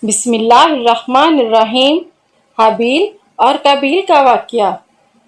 بسم اللہ الرحمن الرحیم۔ حابیل اور قابیل کا واقعہ۔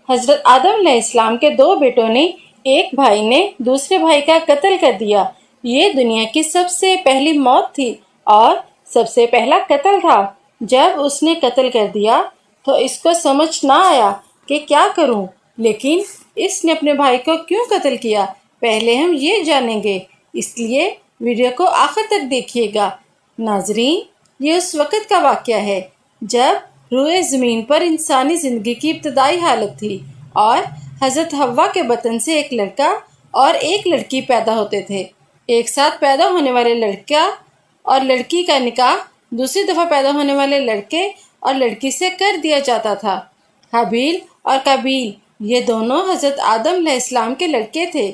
حضرت آدم علیہ السلام کے دو بیٹوں نے ایک بھائی نے دوسرے بھائی کا قتل کر دیا۔ یہ دنیا کی سب سے پہلی موت تھی اور سب سے پہلا قتل تھا۔ جب اس نے قتل کر دیا تو اس کو سمجھ نہ آیا کہ کیا کروں، لیکن اس نے اپنے بھائی کو کیوں قتل کیا، پہلے ہم یہ جانیں گے، اس لیے ویڈیو کو آخر تک دیکھیے گا۔ ناظرین، یہ اس وقت کا واقعہ ہے جب روئے زمین پر انسانی زندگی کی ابتدائی حالت تھی اور حضرت حوا کے بطن سے ایک لڑکا اور ایک لڑکی پیدا ہوتے تھے۔ ایک ساتھ پیدا ہونے والے لڑکا اور لڑکی کا نکاح دوسری دفعہ پیدا ہونے والے لڑکے اور لڑکی سے کر دیا جاتا تھا۔ حابیل اور قابیل یہ دونوں حضرت آدم علیہ السلام کے لڑکے تھے۔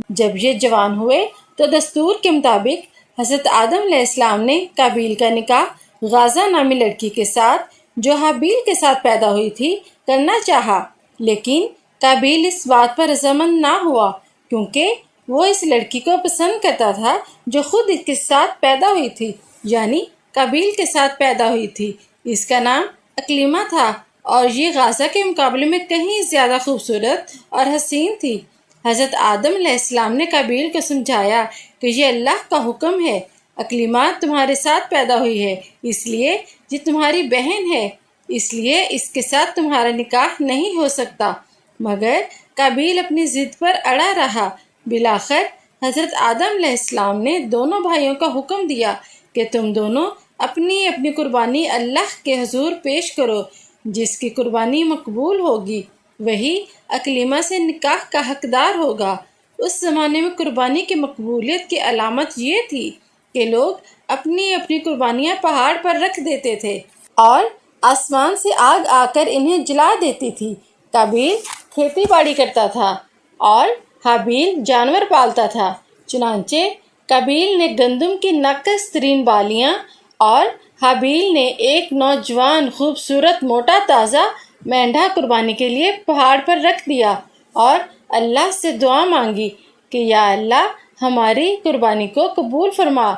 جب یہ جوان ہوئے تو دستور کے مطابق حضرت آدم علیہ السلام نے قابیل کا نکاح غازہ نامی لڑکی کے ساتھ جو حابیل کے ساتھ پیدا ہوئی تھی کرنا چاہا، لیکن قابیل اس بات پر رضامند نہ ہوا کیونکہ وہ اس لڑکی کو پسند کرتا تھا جو خود اس کے ساتھ پیدا ہوئی تھی، یعنی قابیل کے ساتھ پیدا ہوئی تھی۔ اس کا نام اکلیمہ تھا اور یہ غازہ کے مقابلے میں کہیں زیادہ خوبصورت اور حسین تھی۔ حضرت آدم علیہ السلام نے قابیل کو سمجھایا کہ یہ اللہ کا حکم ہے، اکلیمہ تمہارے ساتھ پیدا ہوئی ہے، اس لیے یہ تمہاری بہن ہے، اس لیے اس کے ساتھ تمہارا نکاح نہیں ہو سکتا۔ مگر قابیل اپنی ضد پر اڑا رہا۔ بالآخر حضرت آدم علیہ السلام نے دونوں بھائیوں کا حکم دیا کہ تم دونوں اپنی اپنی قربانی اللہ کے حضور پیش کرو، جس کی قربانی مقبول ہوگی وہی اکلیمہ سے نکاح کا حقدار ہوگا۔ اس زمانے میں قربانی کی مقبولیت کی علامت یہ تھی کہ لوگ اپنی اپنی قربانیاں پہاڑ پر رکھ دیتے تھے اور آسمان سے آگ آ کر انہیں جلا دیتی تھی۔ قابیل کھیتی باڑی کرتا تھا اور حابیل جانور پالتا تھا۔ چنانچہ قابیل نے گندم کی ناقص ترین بالیاں اور حابیل نے ایک نوجوان خوبصورت موٹا تازہ مینڈھا قربانی کے لیے پہاڑ پر رکھ دیا اور اللہ سے دعا مانگی کہ یا اللہ ہماری قربانی کو قبول فرما۔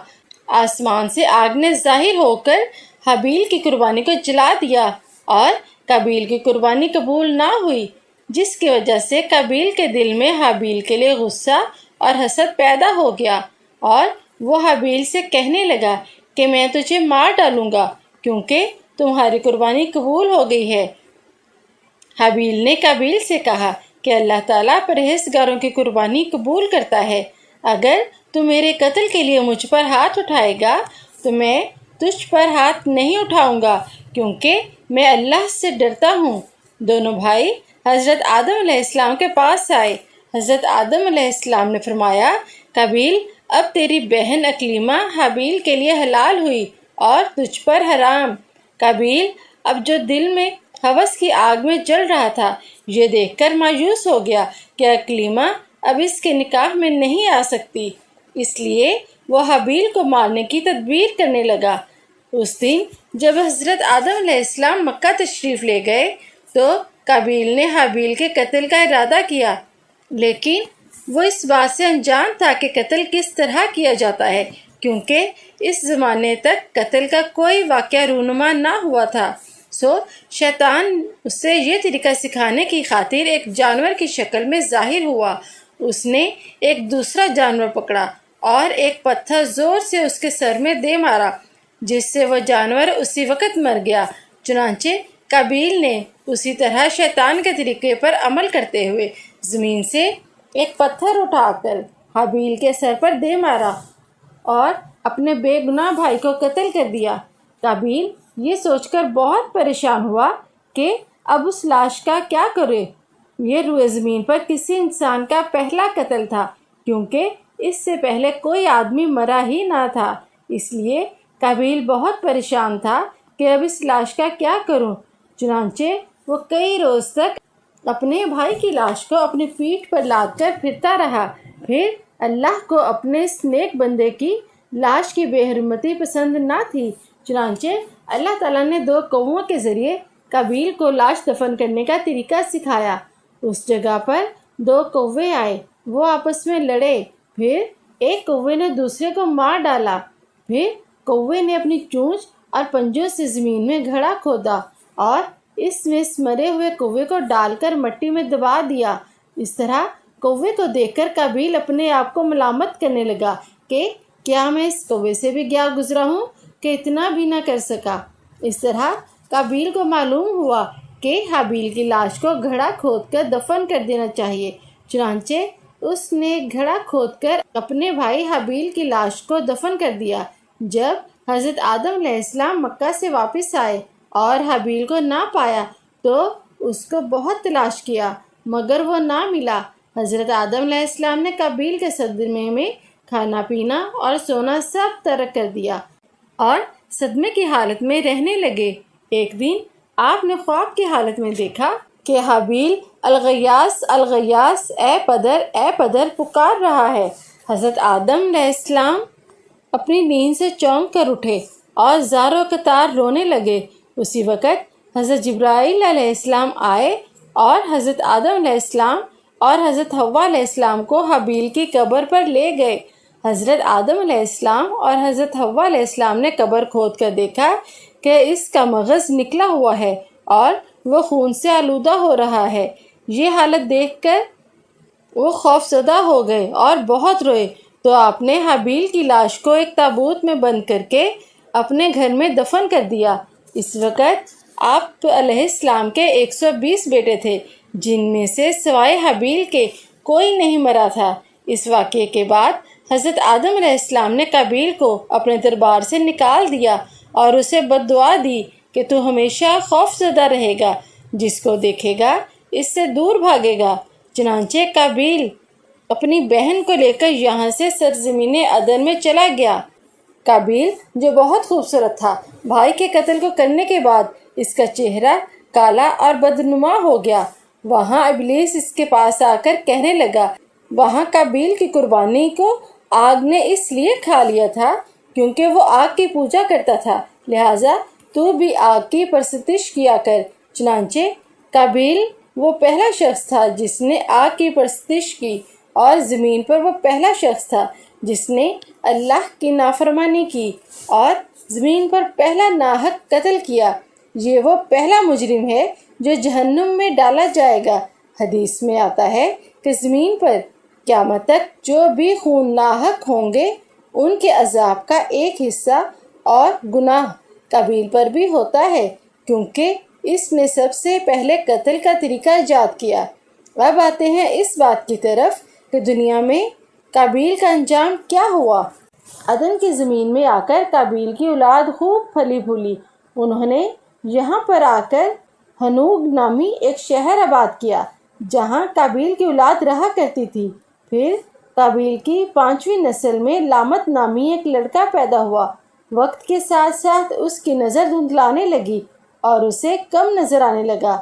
آسمان سے آگ نے ظاہر ہو کر حابیل کی قربانی کو جلا دیا اور قابیل کی قربانی قبول نہ ہوئی، جس کی وجہ سے قابیل کے دل میں حابیل کے لیے غصہ اور حسد پیدا ہو گیا اور وہ حابیل سے کہنے لگا کہ میں تجھے مار ڈالوں گا کیونکہ تمہاری قربانی قبول ہو گئی ہے۔ حابیل نے قابیل سے کہا کہ اللہ تعالیٰ پرہیزگاروں کی قربانی قبول کرتا ہے، اگر تو میرے قتل کے لیے مجھ پر ہاتھ اٹھائے گا تو میں تجھ پر ہاتھ نہیں اٹھاؤں گا کیونکہ میں اللہ سے ڈرتا ہوں۔ دونوں بھائی حضرت آدم علیہ السلام کے پاس آئے۔ حضرت آدم علیہ السلام نے فرمایا، قابیل اب تیری بہن اکلیمہ حابیل کے لیے حلال ہوئی اور تجھ پر حرام۔ قابیل اب جو دل میں ہوس کی آگ میں جل رہا تھا، یہ دیکھ کر مایوس ہو گیا کہ اکلیمہ اب اس کے نکاح میں نہیں آ سکتی، اس لیے وہ حابیل کو مارنے کی تدبیر کرنے لگا۔ اس دن جب حضرت آدم علیہ السلام مکہ تشریف لے گئے تو قابیل نے حابیل کے قتل کا ارادہ کیا، لیکن وہ اس بات سے انجان تھا کہ قتل کس طرح کیا جاتا ہے کیونکہ اس زمانے تک قتل کا کوئی واقعہ رونما نہ ہوا تھا۔ شیطان اسے یہ طریقہ سکھانے کی خاطر ایک جانور کی شکل میں ظاہر ہوا۔ اس نے ایک دوسرا جانور پکڑا اور ایک پتھر زور سے اس کے سر میں دے مارا، جس سے وہ جانور اسی وقت مر گیا۔ چنانچہ قابیل نے اسی طرح شیطان کے طریقے پر عمل کرتے ہوئے زمین سے ایک پتھر اٹھا کر حابیل کے سر پر دے مارا اور اپنے بے گناہ بھائی کو قتل کر دیا۔ قابیل یہ سوچ کر بہت پریشان ہوا کہ اب اس لاش کا کیا کرے۔ یہ روئے زمین پر کسی انسان کا پہلا قتل تھا کیونکہ اس سے پہلے کوئی آدمی مرا ہی نہ تھا، اس لیے قابیل بہت پریشان تھا کہ اب اس لاش کا کیا کروں۔ چنانچہ وہ کئی روز تک اپنے بھائی کی لاش کو اپنی پیٹھ پر لاد کر پھرتا رہا۔ پھر اللہ کو اپنے اس نیک بندے کی لاش کی بے حرمتی پسند نہ تھی، چنانچہ اللہ تعالیٰ نے دو کووں کے ذریعے قابیل کو لاش دفن کرنے کا طریقہ سکھایا۔ اس جگہ پر دو کوے آئے، وہ آپس میں لڑے، پھر ایک کوے نے دوسرے کو مار ڈالا، پھر کوے نے اپنی چونچ اور پنجوں سے زمین میں گھڑا کھودا اور اس میں مرے ہوئے کوے کو ڈال کر مٹی میں دبا دیا۔ اس طرح کوے کو دیکھ کر قابیل اپنے آپ کو ملامت کرنے لگا کہ کیا میں اس کوے سے بھی گیا گزرا ہوں کہ اتنا بھی نہ کر سکا۔ اس طرح قابیل کو معلوم ہوا کہ حابیل کی لاش کو گھڑا کھود کر دفن کر دینا چاہیے، چنانچہ اس نے گھڑا کھود کر اپنے بھائی حابیل کی لاش کو دفن کر دیا۔ جب حضرت آدم علیہ السلام مکہ سے واپس آئے اور حابیل کو نہ پایا تو اس کو بہت تلاش کیا مگر وہ نہ ملا۔ حضرت آدم علیہ السلام نے قابیل کے صدمے میں کھانا پینا اور سونا سب ترک کر دیا اور صدمے کی حالت میں رہنے لگے۔ ایک دن آپ نے خواب کی حالت میں دیکھا کہ حابیل الغیاث الغیاث اے پدر پکار رہا ہے۔ حضرت آدم علیہ السلام اپنی نیند سے چونک کر اٹھے اور زار و قطار رونے لگے۔ اسی وقت حضرت جبرائیل علیہ السلام آئے اور حضرت آدم علیہ السلام اور حضرت حوا علیہ السلام کو حابیل کی قبر پر لے گئے۔ حضرت آدم علیہ السلام اور حضرت حوا علیہ السلام نے قبر کھود کر دیکھا کہ اس کا مغز نکلا ہوا ہے اور وہ خون سے آلودہ ہو رہا ہے۔ یہ حالت دیکھ کر وہ خوف زدہ ہو گئے اور بہت روئے، تو آپ نے حابیل کی لاش کو ایک تابوت میں بند کر کے اپنے گھر میں دفن کر دیا۔ اس وقت آپ علیہ السلام کے 120 بیٹے تھے، جن میں سے سوائے حابیل کے کوئی نہیں مرا تھا۔ اس واقعے کے بعد حضرت آدم علیہ السلام نے قابیل کو اپنے دربار سے نکال دیا اور اسے بد دعا دی کہ تو ہمیشہ خوف زدہ رہے گا، جس کو دیکھے گا اس سے دور بھاگے گا۔ چنانچہ قابیل اپنی بہن کو لے کر یہاں سے سرزمین عدن میں چلا گیا۔ قابیل جو بہت خوبصورت تھا، بھائی کے قتل کو کرنے کے بعد اس کا چہرہ کالا اور بدنما ہو گیا۔ وہاں ابلیس اس کے پاس آ کر کہنے لگا، وہاں قابیل کی قربانی کو آگ نے اس لیے کھا لیا تھا کیونکہ وہ آگ کی پوجا کرتا تھا، لہٰذا تو بھی آگ کی پرستش کیا کر۔ چنانچہ قابیل وہ پہلا شخص تھا جس نے آگ کی پرستش کی، اور زمین پر وہ پہلا شخص تھا جس نے اللہ کی نافرمانی کی اور زمین پر پہلا ناحق قتل کیا۔ یہ وہ پہلا مجرم ہے جو جہنم میں ڈالا جائے گا۔ حدیث میں آتا ہے کہ زمین پر قیامت تک جو بھی خون ناحق ہوں گے ان کے عذاب کا ایک حصہ اور گناہ قابیل پر بھی ہوتا ہے، کیونکہ اس نے سب سے پہلے قتل کا طریقہ ایجاد کیا۔ اب آتے ہیں اس بات کی طرف کہ دنیا میں قابیل کا انجام کیا ہوا۔ عدن کی زمین میں آ کر قابیل کی اولاد خوب پھلی پھولی۔ انہوں نے یہاں پر آ کر ہنوگ نامی ایک شہر آباد کیا جہاں قابیل کی اولاد رہا کرتی تھی۔ پھر قابیل کی 5ویں نسل میں لامت نامی ایک لڑکا پیدا ہوا۔ وقت کے ساتھ ساتھ اس کی نظر دھندلانے لگی اور اسے کم نظر آنے لگا۔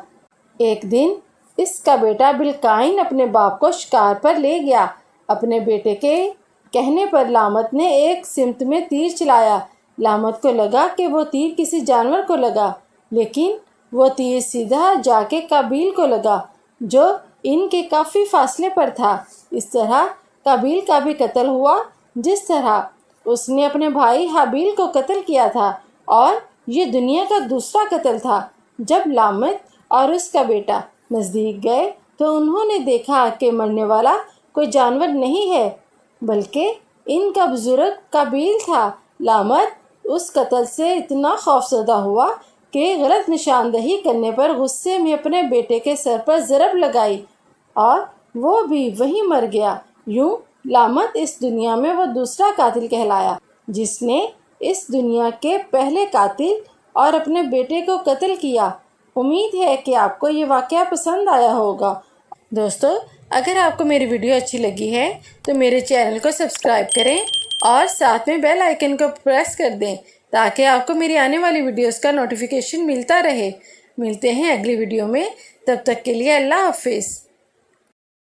ایک دن اس کا بیٹا بالقائن اپنے باپ کو شکار پر لے گیا۔ اپنے بیٹے کے کہنے پر لامت نے ایک سمت میں تیر چلایا۔ لامت کو لگا کہ وہ تیر کسی جانور کو لگا، لیکن وہ تیر سیدھا جا کے قابیل کو لگا جو ان کے کافی فاصلے پر تھا۔ اس طرح قابیل کا بھی قتل ہوا جس طرح اس نے اپنے بھائی حابیل کو قتل کیا تھا، اور یہ دنیا کا دوسرا قتل تھا۔ جب لامت اور اس کا بیٹا نزدیک گئے تو انہوں نے دیکھا کہ مرنے والا کوئی جانور نہیں ہے بلکہ ان کا بزرگ قابیل تھا۔ لامت اس قتل سے اتنا خوفزدہ ہوا کہ غلط نشاندہی کرنے پر غصے میں اپنے بیٹے کے سر پر ضرب لگائی اور وہ بھی وہیں مر گیا۔ یوں لامت اس دنیا میں وہ دوسرا قاتل کہلایا جس نے اس دنیا کے پہلے قاتل اور اپنے بیٹے کو قتل کیا۔ امید ہے کہ آپ کو یہ واقعہ پسند آیا ہوگا۔ دوستو، اگر آپ کو میری ویڈیو اچھی لگی ہے تو میرے چینل کو سبسکرائب کریں اور ساتھ میں بیل آئیکن کو پریس کر دیں تاکہ آپ کو میری آنے والی ویڈیوز کا نوٹیفیکیشن ملتا رہے۔ ملتے ہیں اگلی ویڈیو میں، تب تک کے لیے اللہ حافظ۔